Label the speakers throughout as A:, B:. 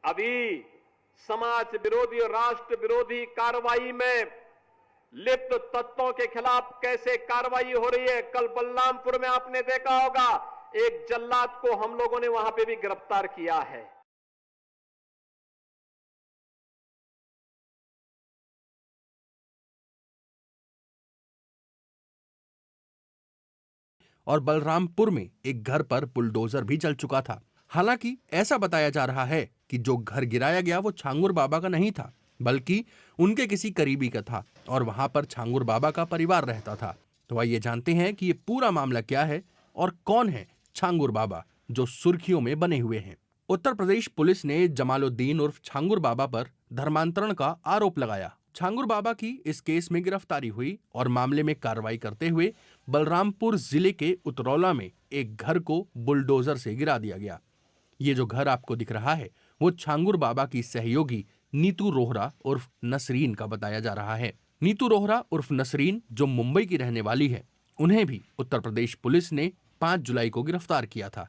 A: अभी समाज विरोधी और राष्ट्र विरोधी कार्रवाई में लिप्त तत्वों के खिलाफ कैसे कार्रवाई हो रही है। कल बलरामपुर में आपने देखा होगा, एक जल्लाद को हम लोगों ने वहां पे भी गिरफ्तार किया है।
B: और बलरामपुर में एक घर पर बुलडोजर भी चल चुका था। हालांकि ऐसा बताया जा रहा है कि जो घर गिराया गया वो छांगुर बाबा का नहीं था, बल्कि उनके किसी करीबी का था और वहां पर छांगुर बाबा का परिवार रहता था। तो आइए जानते हैं कि ये पूरा मामला क्या है और कौन है छांगुर बाबा जो सुर्खियों में बने हुए हैं। उत्तर प्रदेश पुलिस ने जमालुद्दीन उर्फ छांगुर बाबा पर धर्मांतरण का आरोप लगाया। छांगुर बाबा की इस केस में गिरफ्तारी हुई और मामले में कार्रवाई करते हुए बलरामपुर जिले के उतरौला में एक घर को बुलडोजर से गिरा दिया गया। ये जो घर आपको दिख रहा है वो छांगुर बाबा की सहयोगी नीतू रोहरा उर्फ नसरीन का बताया जा रहा है। नीतू रोहरा उर्फ नसरीन जो मुंबई की रहने वाली है, उन्हें भी उत्तर प्रदेश पुलिस ने 5 जुलाई को गिरफ्तार किया था।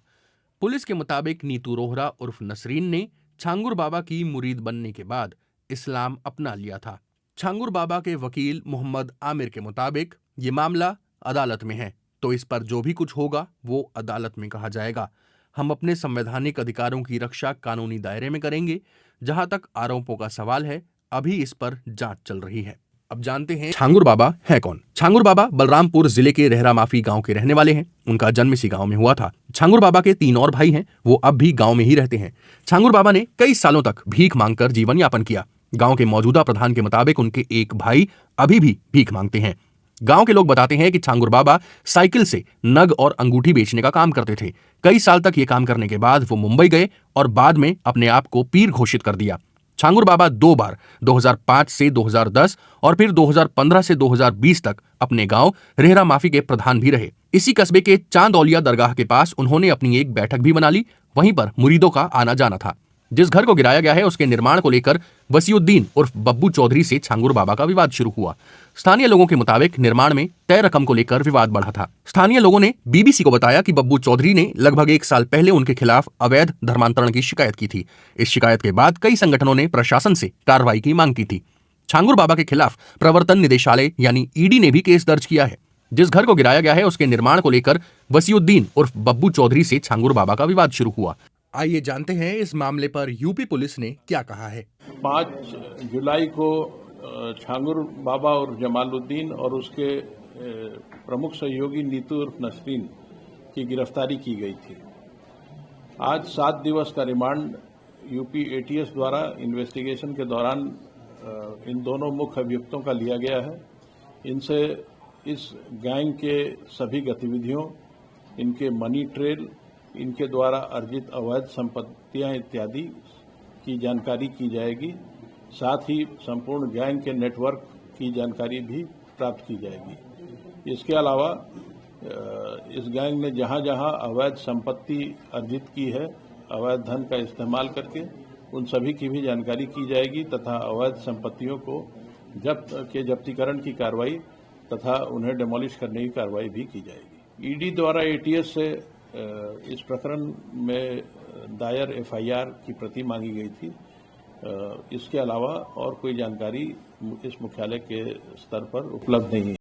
B: पुलिस के मुताबिक नीतू रोहरा उर्फ नसरीन ने छांगुर बाबा की मुरीद बनने के बाद इस्लाम अपना लिया था। छांगुर बाबा के वकील मोहम्मद आमिर के मुताबिक ये मामला अदालत में है, तो इस पर जो भी कुछ होगा वो अदालत में कहा जाएगा। हम अपने संवैधानिक अधिकारों की रक्षा कानूनी दायरे में करेंगे। जहां तक आरोपों का सवाल है, अभी इस पर जांच चल रही है। अब जानते हैं छांगुर बाबा है कौन। छांगुर बाबा बलरामपुर जिले के रहरा माफी गांव के रहने वाले हैं। उनका जन्म इसी गांव में हुआ था। छांगुर बाबा के 3 और भाई हैं, वो अब भी गांव में ही रहते हैं। छांगुर बाबा ने कई सालों तक भीख मांगकर जीवन यापन किया। गांव के मौजूदा प्रधान के मुताबिक उनके एक भाई अभी भी भीख मांगते हैं। गांव के लोग बताते हैं कि छांगुर बाबा साइकिल से नग और अंगूठी बेचने का काम करते थे। कई साल तक ये काम करने के बाद वो मुंबई गए और बाद में अपने आप को पीर घोषित कर दिया। छांगुर बाबा 2 बार 2005 से 2010 और फिर 2015 से 2020 तक अपने गांव रेहरा माफी के प्रधान भी रहे। इसी कस्बे के चांदौलिया दरगाह के पास उन्होंने अपनी एक बैठक भी बना ली। वहीं पर मुरीदों का आना जाना था। जिस घर को गिराया गया है उसके निर्माण को लेकर वसीउद्दीन उर्फ बब्बू चौधरी से छांगुर बाबा का विवाद शुरू हुआ। स्थानीय लोगों के मुताबिक निर्माण में तय रकम को लेकर विवाद बढ़ा था। स्थानीय लोगों ने बीबीसी को बताया कि बब्बू चौधरी ने लगभग 1 साल पहले उनके खिलाफ अवैध धर्मांतरण की शिकायत की थी। इस शिकायत के बाद कई संगठनों ने प्रशासन से कार्रवाई की मांग की थी। छांगुर बाबा के खिलाफ प्रवर्तन निदेशालय यानी ईडी ने भी केस दर्ज किया है। जिस घर को गिराया गया है उसके निर्माण को लेकर वसीउद्दीन उर्फ बब्बू चौधरी से छांगुर बाबा का विवाद शुरू हुआ। आइए जानते हैं इस मामले पर यूपी पुलिस ने क्या कहा है।
C: 5 जुलाई को छांगुर बाबा और जमालुद्दीन और उसके प्रमुख सहयोगी नीतू उर्फ नसरीन की गिरफ्तारी की गई थी। आज 7 दिवस का रिमांड यूपी एटीएस द्वारा इन्वेस्टिगेशन के दौरान इन दोनों मुख्य अभियुक्तों का लिया गया है। इनसे इस गैंग के सभी गतिविधियों, इनके मनी ट्रेल, इनके द्वारा अर्जित अवैध संपत्तियां इत्यादि की जानकारी की जाएगी। साथ ही संपूर्ण गैंग के नेटवर्क की जानकारी भी प्राप्त की जाएगी। इसके अलावा इस गैंग ने जहां जहां अवैध संपत्ति अर्जित की है, अवैध धन का इस्तेमाल करके, उन सभी की भी जानकारी की जाएगी तथा अवैध संपत्तियों को जब्तीकरण की कार्रवाई तथा उन्हें डिमोलिश करने की कार्रवाई भी की जाएगी। ईडी द्वारा एटीएस से इस प्रकरण में दायर एफआईआर की प्रति मांगी गई थी। इसके अलावा और कोई जानकारी इस मुख्यालय के स्तर पर उपलब्ध नहीं है।